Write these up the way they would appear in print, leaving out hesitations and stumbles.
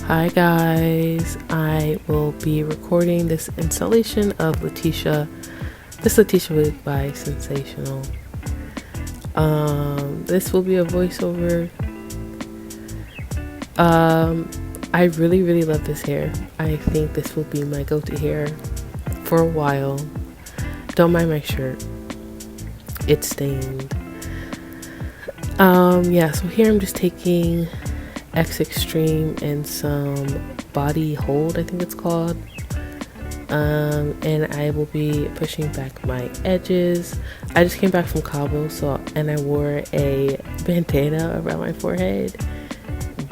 Hi guys, I will be recording this installation of Latisha, this Latisha wig by Sensationnel. This will be a voiceover. I really love this hair. I think this will be my go-to hair for a while. Don't mind my shirt, it's stained. So here I'm just taking X Extreme and some body hold, I think it's called, and I will be pushing back my edges. I just came back from Cabo, and I wore a bandana around my forehead.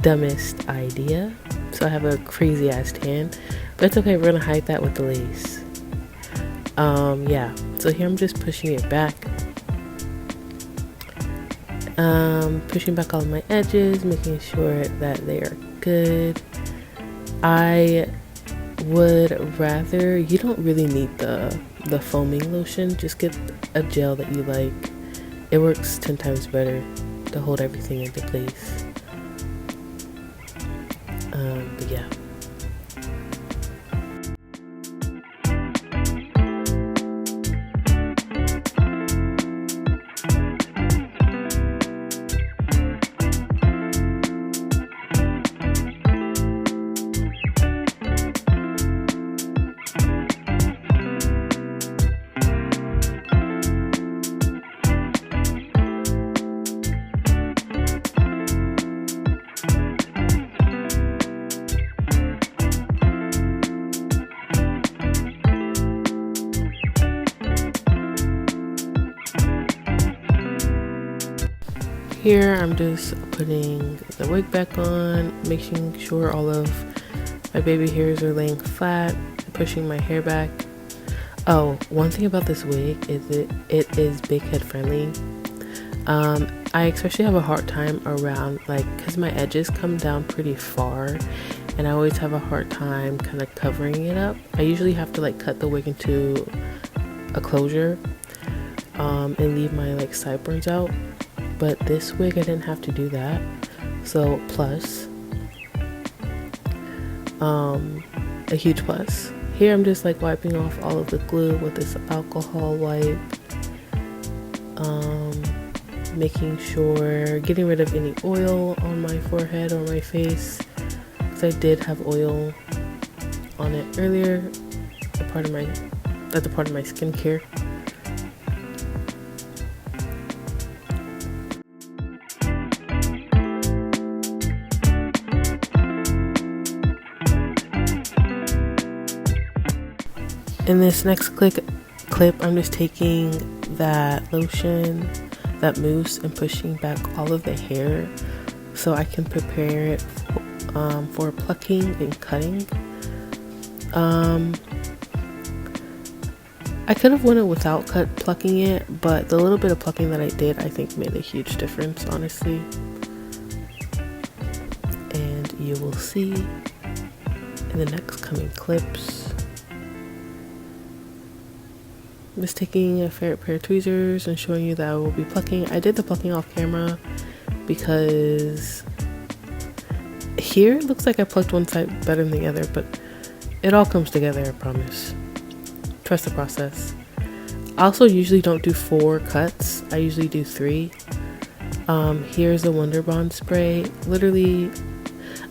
Dumbest idea, so I have a crazy ass tan, but it's okay, we're gonna hide that with the lace. So here I'm just pushing it back, pushing back all of my edges, making sure that they are good. I would rather, you don't really need the foaming lotion, just get a gel that you like. It works 10 times better to hold everything into place. But yeah. Here I'm just putting the wig back on, making sure all of my baby hairs are laying flat, pushing my hair back. Oh, one thing about this wig is it is big head friendly. I especially have a hard time around, because my edges come down pretty far, and I always have a hard time kind of covering it up. I usually have to cut the wig into a closure, and leave my sideburns out. But this wig I didn't have to do that, so plus, a huge plus. Here I'm just wiping off all of the glue with this alcohol wipe, making sure, getting rid of any oil on my forehead or my face, because I did have oil on it earlier, that's a part of my skincare. In this next clip, I'm just taking that lotion, that mousse, and pushing back all of the hair so I can prepare it for plucking and cutting. I could have went without plucking it, but the little bit of plucking that I did, I think made a huge difference, honestly. And you will see in the next coming clips. I'm just taking a fair pair of tweezers and showing you that I will be plucking. I did the plucking off camera because here it looks like I plucked one side better than the other, but it all comes together, I promise. Trust the process. I also usually don't do 4 cuts. I usually do 3. Here's the Wonder Bond spray. Literally,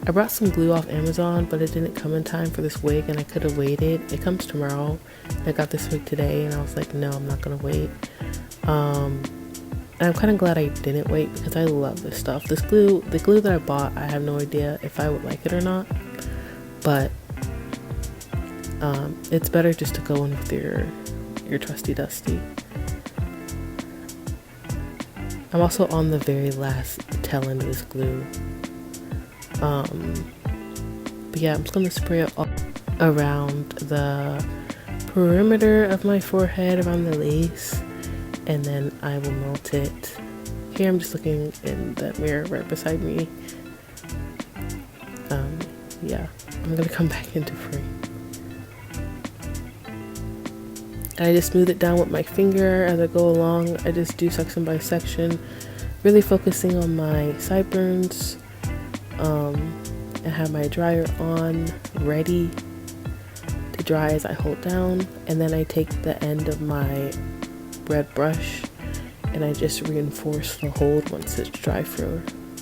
I brought some glue off Amazon, but it didn't come in time for this wig, and I could have waited. It comes tomorrow. I got this wig today, and I was like, no, I'm not gonna wait. And I'm kind of glad I didn't wait, because I love this stuff. This glue, the glue that I bought, I have no idea if I would like it or not, but it's better just to go in with your trusty dusty. I'm also on the very last tail end of this glue. But yeah, I'm just gonna spray it all around the perimeter of my forehead, around the lace, and then I will melt it. Here I'm just looking in the mirror right beside me. I'm gonna come back into frame. I just smooth it down with my finger as I go along. I just do section by section, really focusing on my sideburns, I have my dryer on, ready to dry as I hold down, and then I take the end of my red brush and I just reinforce the hold once it's dry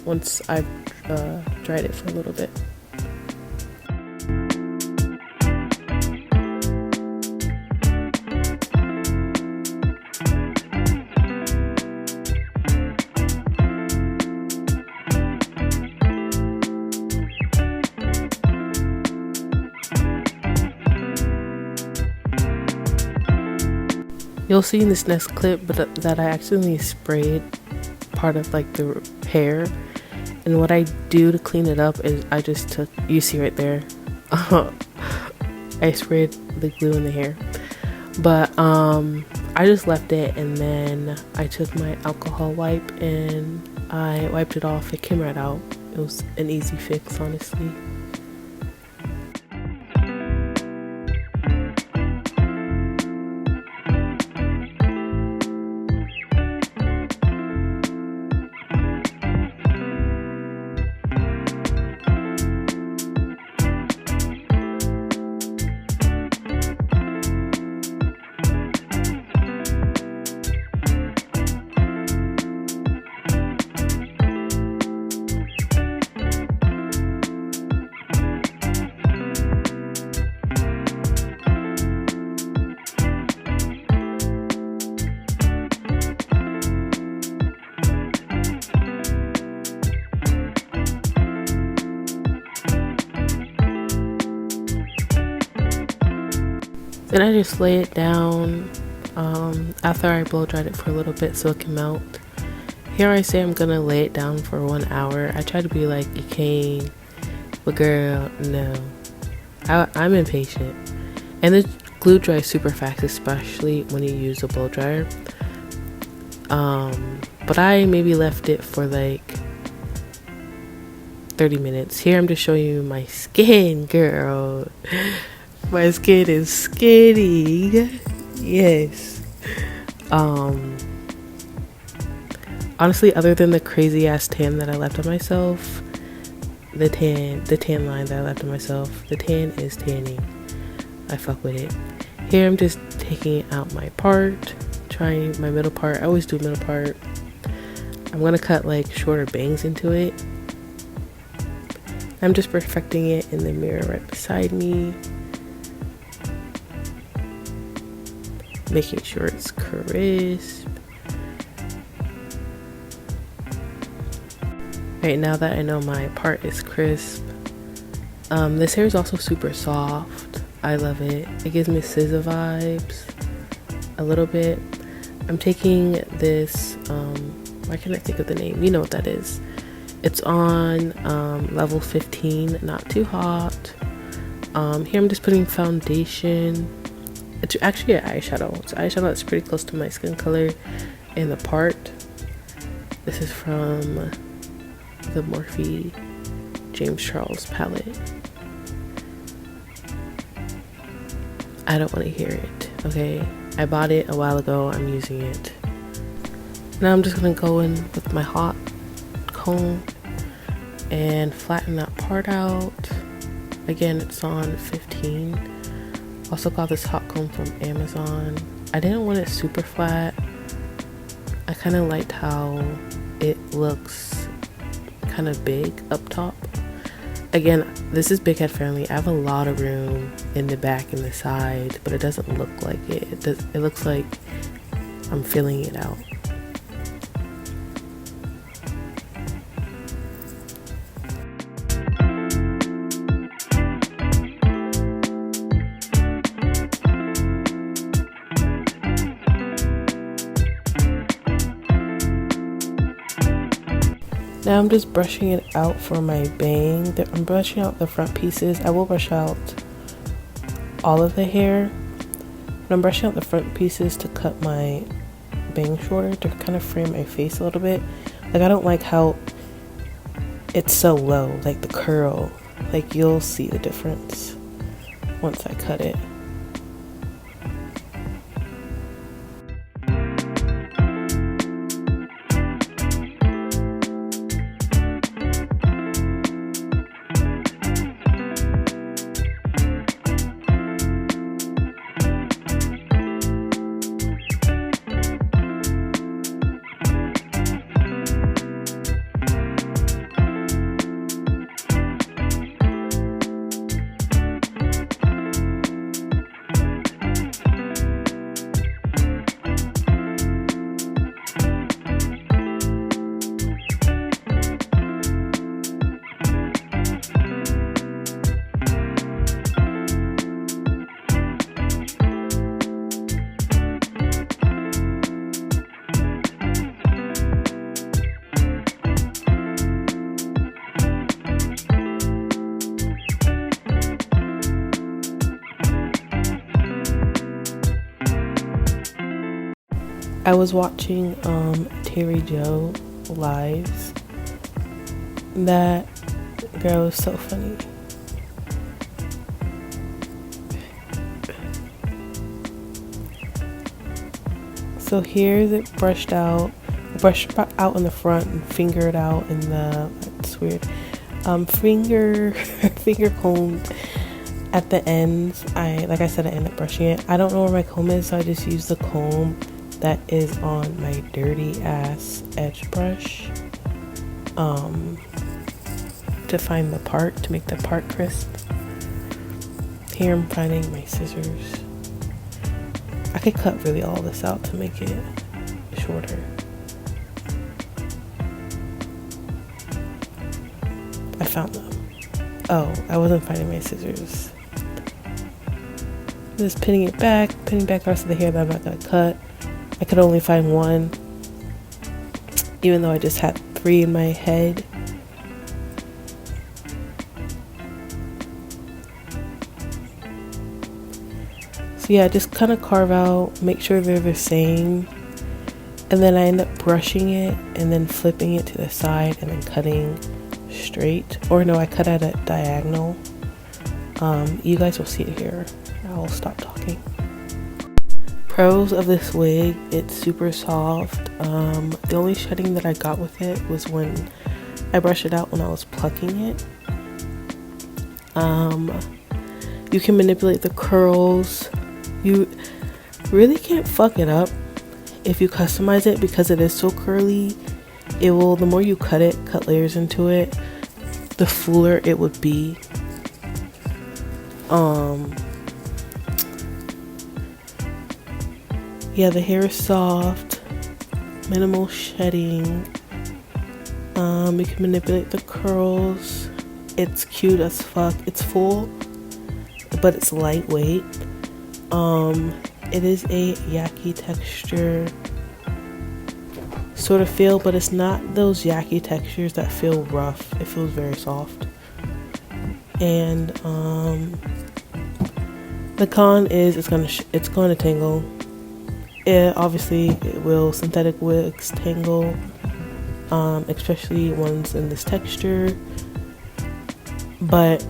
once I've dried it for a little bit. You'll see in this next clip that I accidentally sprayed part of like the hair, and what I do to clean it up is I just took, you see right there, I sprayed the glue in the hair, but I just left it, and then I took my alcohol wipe and I wiped it off. It came right out. It was an easy fix, honestly. Then I just lay it down after I blow dried it for a little bit so it can melt. Here I say I'm gonna lay it down for 1 hour. I try to be like you can, but girl, no. I'm impatient. And the glue dries super fast, especially when you use a blow dryer. But I maybe left it for like 30 minutes. Here I'm just showing you my skin, girl. My skin is skinny. Yes. Honestly, other than the crazy ass tan that I left on myself, the tan line that I left on myself, the tan is tanning. I fuck with it. Here I'm just taking out my part, trying my middle part. I always do middle part. I'm gonna cut like shorter bangs into it. I'm just perfecting it in the mirror right beside me, making sure it's crisp. Right, now that I know my part is crisp, this hair is also super soft. I love it. It gives me SZA vibes a little bit. I'm taking this, why can't I think of the name? You know what that is. It's on level 15, not too hot. Here I'm just putting foundation. It's actually an eyeshadow. It's an eyeshadow that's pretty close to my skin color in the part. This is from the Morphe James Charles palette. I don't want to hear it, okay? I bought it a while ago. I'm using it. Now I'm just gonna go in with my hot comb and flatten that part out. Again, it's on 15. Also got this hot comb from Amazon. I didn't want it super flat. I kind of liked how it looks kind of big up top. Again, this is big head friendly. I have a lot of room in the back and the side, but it doesn't look like it. It looks like I'm filling it out. Now I'm just brushing it out for my bang. I'm brushing out the front pieces. I will brush out all of the hair. But I'm brushing out the front pieces to cut my bang shorter, to kind of frame my face a little bit. Like, I don't like how it's so low, like the curl. Like, you'll see the difference once I cut it. I was watching Terry Joe lives. That girl was so funny. So here's it brushed out in the front and fingered out in the, that's weird, finger combed at the ends. Like I said, I ended up brushing it. I don't know where my comb is, so I just use the comb that is on my dirty ass edge brush to find the part, to make the part crisp. Here I'm finding my scissors. I could cut really all this out to make it shorter. I found them. Oh, I wasn't finding my scissors. Just pinning back the rest of the hair that I'm not gonna cut. I could only find one, even though I just had 3 in my head. So yeah, just kind of carve out, make sure they're the same, and then I end up brushing it and then flipping it to the side and then cutting straight. Or no, I cut at a diagonal. You guys will see it here. I'll stop talking. Pros of this wig: it's super soft. The only shedding that I got with it was when I brushed it out when I was plucking it. You can manipulate the curls. You really can't fuck it up if you customize it, because it is so curly. It will, the more you cut layers into it, the fuller it would be. Yeah, the hair is soft, minimal shedding. You can manipulate the curls. It's cute as fuck. It's full, but it's lightweight. It is a yaki texture sort of feel, but it's not those yaki textures that feel rough. It feels very soft. And the con is it's going to tangle. Obviously it will. Synthetic wigs tangle, especially ones in this texture. But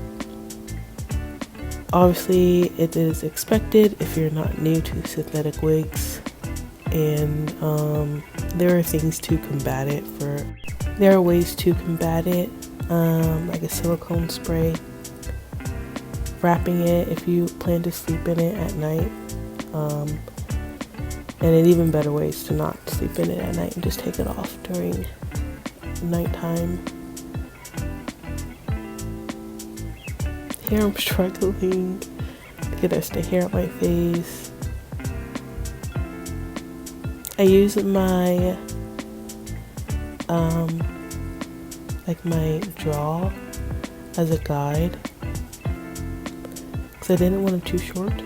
obviously it is expected if you're not new to synthetic wigs, and there are things to combat it. There are ways to combat it, like a silicone spray, wrapping it if you plan to sleep in it at night, and an even better way is to not sleep in it at night and just take it off during nighttime. Here I'm struggling to get us to hair on my face. I use my like my jaw as a guide because I didn't want it too short.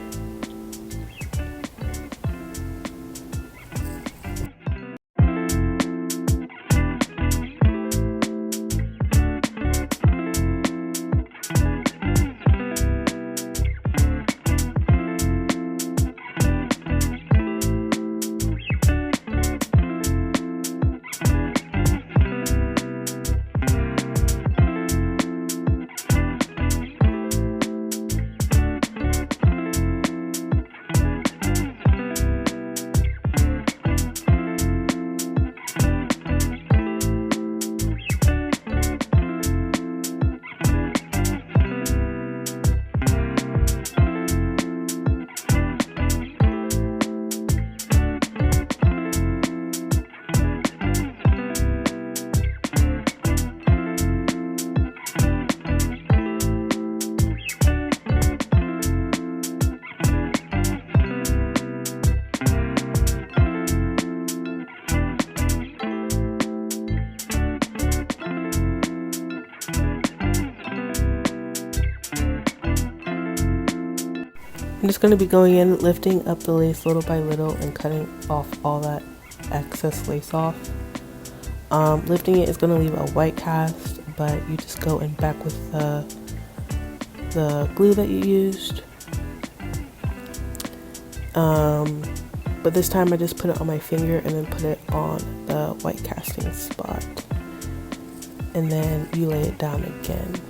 I'm just going to be going in, lifting up the lace little by little and cutting off all that excess lace off. Lifting it is going to leave a white cast, but you just go in back with the glue that you used. but this time I just put it on my finger and then put it on the white casting spot, and then you lay it down again.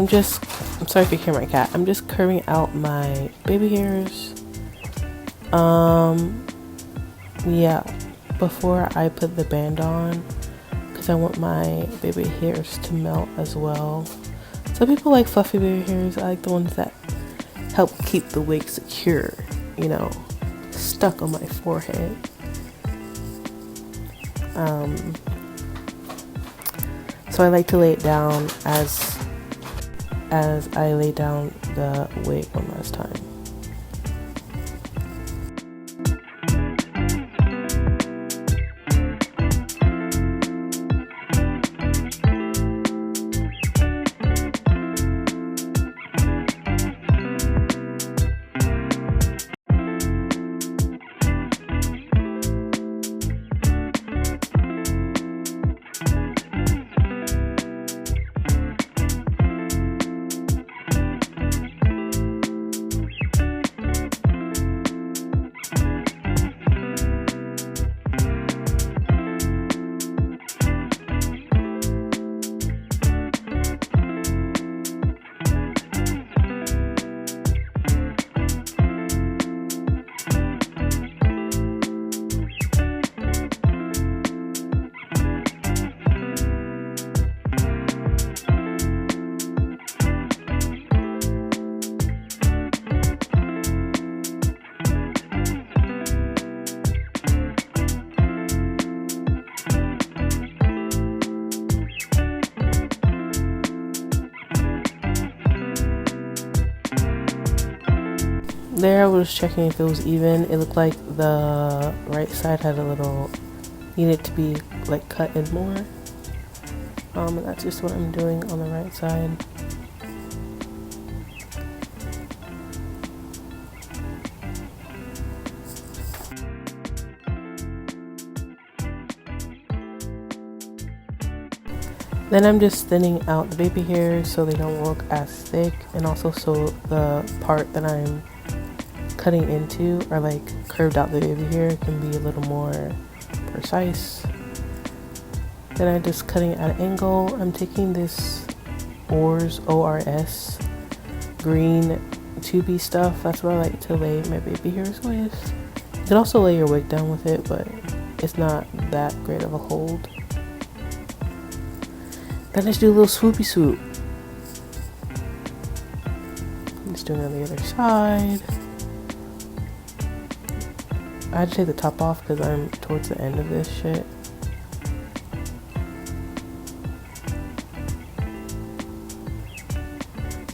I'm sorry if you hear my cat. I'm just curving out my baby hairs. Yeah, before I put the band on, because I want my baby hairs to melt as well. Some people like fluffy baby hairs. I like the ones that help keep the wig secure, you know, stuck on my forehead. So I like to lay it down as I lay down the wig one last time. There I was checking if it was even. It looked like the right side had a little, needed to be like cut in more. And that's just what I'm doing on the right side. Then I'm just thinning out the baby hairs so they don't look as thick, and also so the part that I'm cutting into, or like curved out the baby hair, can be a little more precise. Then I'm just cutting at an angle. I'm taking this ORS green 2B stuff. That's what I like to lay my baby hairs with. You can also lay your wig down with it, but it's not that great of a hold. Then just do a little swoopy swoop. Just doing it on the other side. I had to take the top off because I'm towards the end of this shit.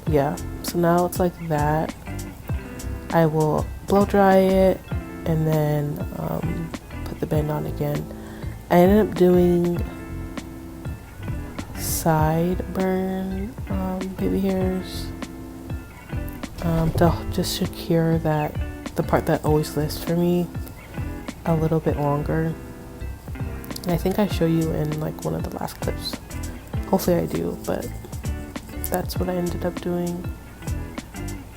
Yeah, so now it's like that. I will blow dry it and then put the band on again. I ended up doing sideburn baby hairs to just secure that the part that always lists for me a little bit longer. And I think I show you in like one of the last clips. Hopefully I do, but that's what I ended up doing.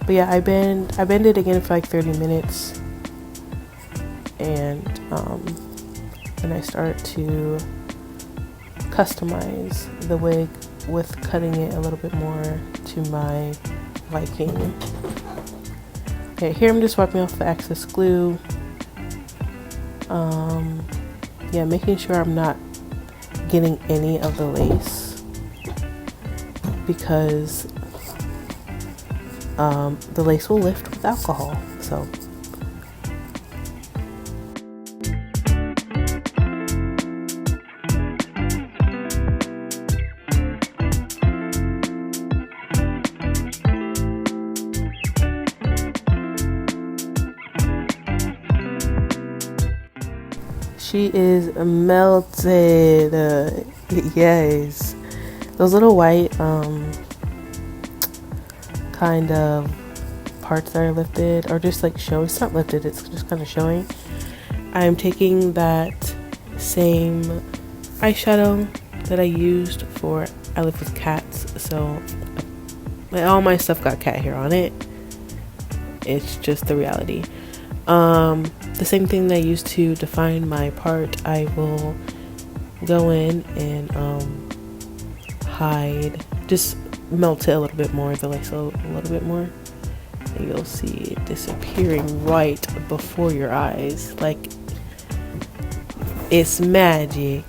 But yeah, I bended again for like 30 minutes, and then I start to customize the wig with cutting it a little bit more to my liking. Okay, here I'm just wiping off the excess glue. Yeah, making sure I'm not getting any of the lace, because the lace will lift with alcohol. So she is melted. Yes, those little white kind of parts that are lifted, or just like showing, it's not lifted, it's just kind of showing. I'm taking that same eyeshadow that I used for I Live with Cats, so all my stuff got cat hair on it. It's just the reality. The same thing that I used to define my part, I will go in and hide, just melt it a little bit more, the lace a little bit more, and you'll see it disappearing right before your eyes, like it's magic.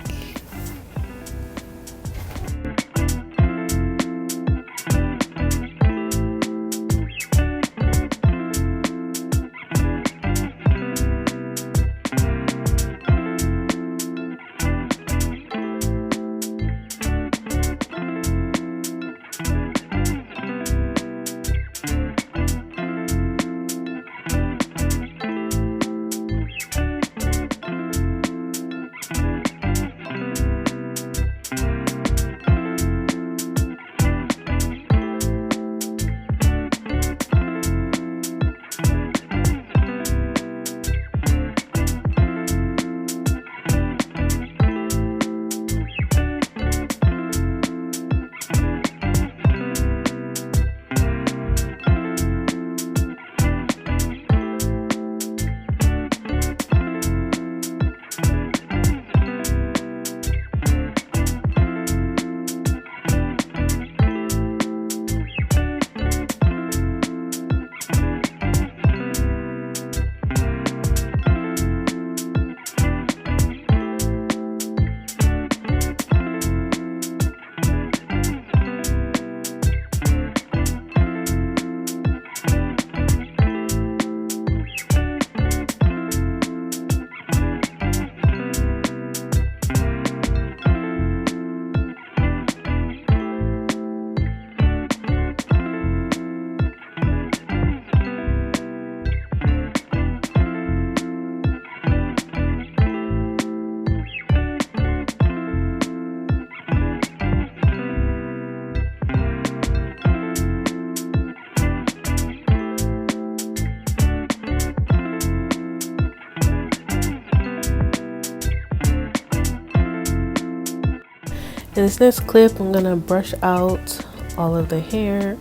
In this next clip, I'm gonna brush out all of the hair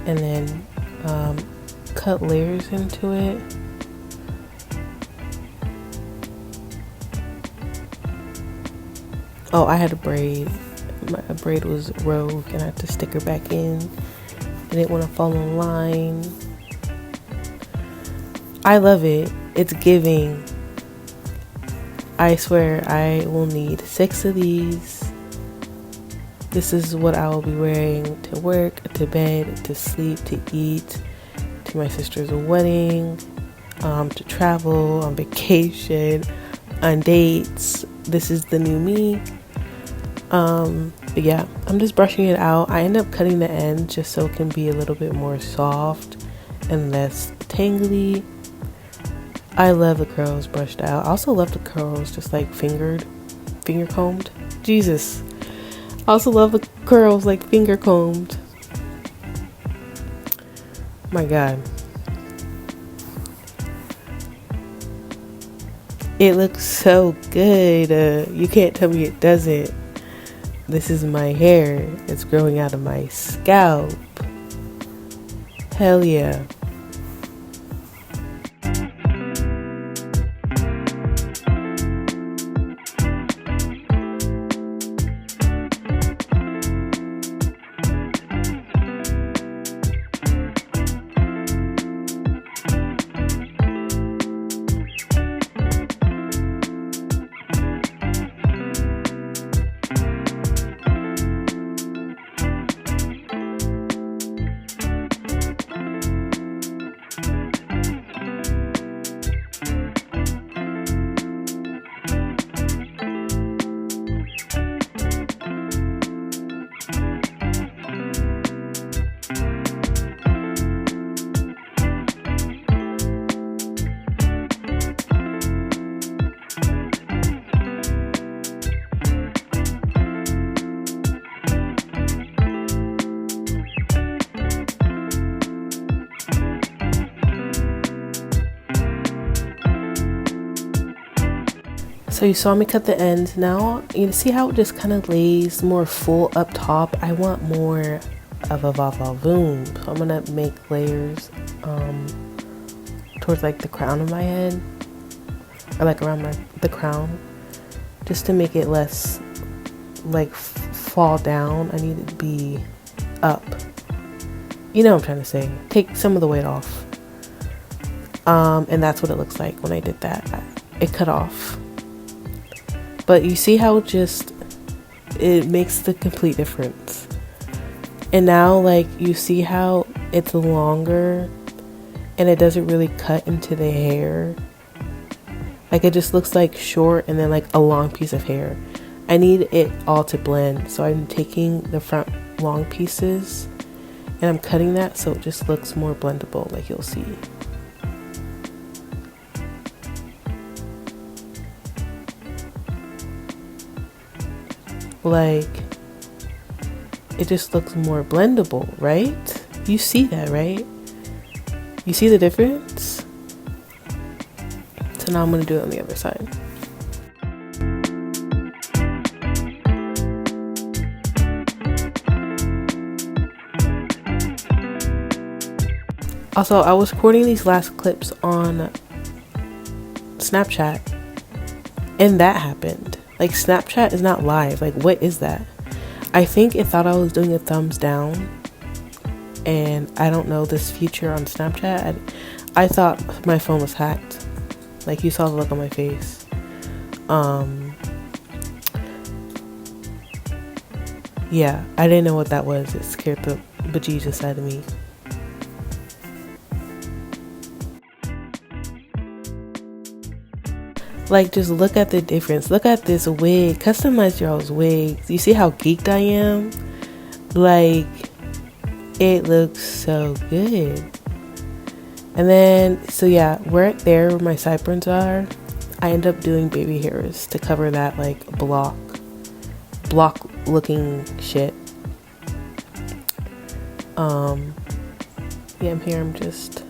and then cut layers into it. Oh, I had a braid. My braid was rogue and I had to stick her back in. I didn't want to fall in line. I love it. It's giving. I swear I will need 6 of these. This is what I will be wearing to work, to bed, to sleep, to eat, to my sister's wedding, to travel, on vacation, on dates. This is the new me. But yeah, I'm just brushing it out. I end up cutting the end just so it can be a little bit more soft and less tangly. I love the curls brushed out. I also love the curls just like finger combed. Jesus. I also love the curls like finger combed. My God. It looks so good. You can't tell me it doesn't. This is my hair. It's growing out of my scalp. Hell yeah. So you saw me cut the ends. Now you see how it just kind of lays more full up top. I want more of a volume, so I'm gonna make layers towards like the crown of my head, or like around the crown, just to make it less like fall down. I need it to be up. You know what I'm trying to say. Take some of the weight off. And that's what it looks like when I did that. It cut off. But you see how it makes the complete difference. And now, like, you see how it's longer and it doesn't really cut into the hair. Like, it just looks like short and then like a long piece of hair. I need it all to blend. So I'm taking the front long pieces and I'm cutting that so it just looks more blendable, like you'll see. Like, it just looks more blendable, right? You see that, right? You see the difference? So now I'm going to do it on the other side. Also, I was recording these last clips on Snapchat and that happened. Like, Snapchat is not live. Like, what is that? I think it thought I was doing a thumbs down. And I don't know this feature on Snapchat. I thought my phone was hacked. Like, you saw the look on my face. Yeah, I didn't know what that was. It scared the bejesus out of me. Like, just look at the difference. Look at this wig. Customize y'all's wigs. You see how geeked I am? Like, it looks so good. And then, so yeah, right there where my sideburns are, I end up doing baby hairs to cover that, like, block looking shit. Yeah, I'm just...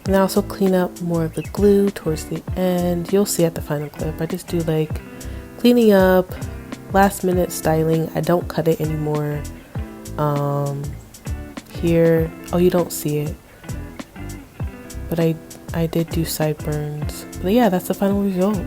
And I also clean up more of the glue towards the end. You'll see at the final clip. I just do like cleaning up, last minute styling. I don't cut it anymore. Here, oh, you don't see it. But I did do sideburns. But yeah, that's the final result.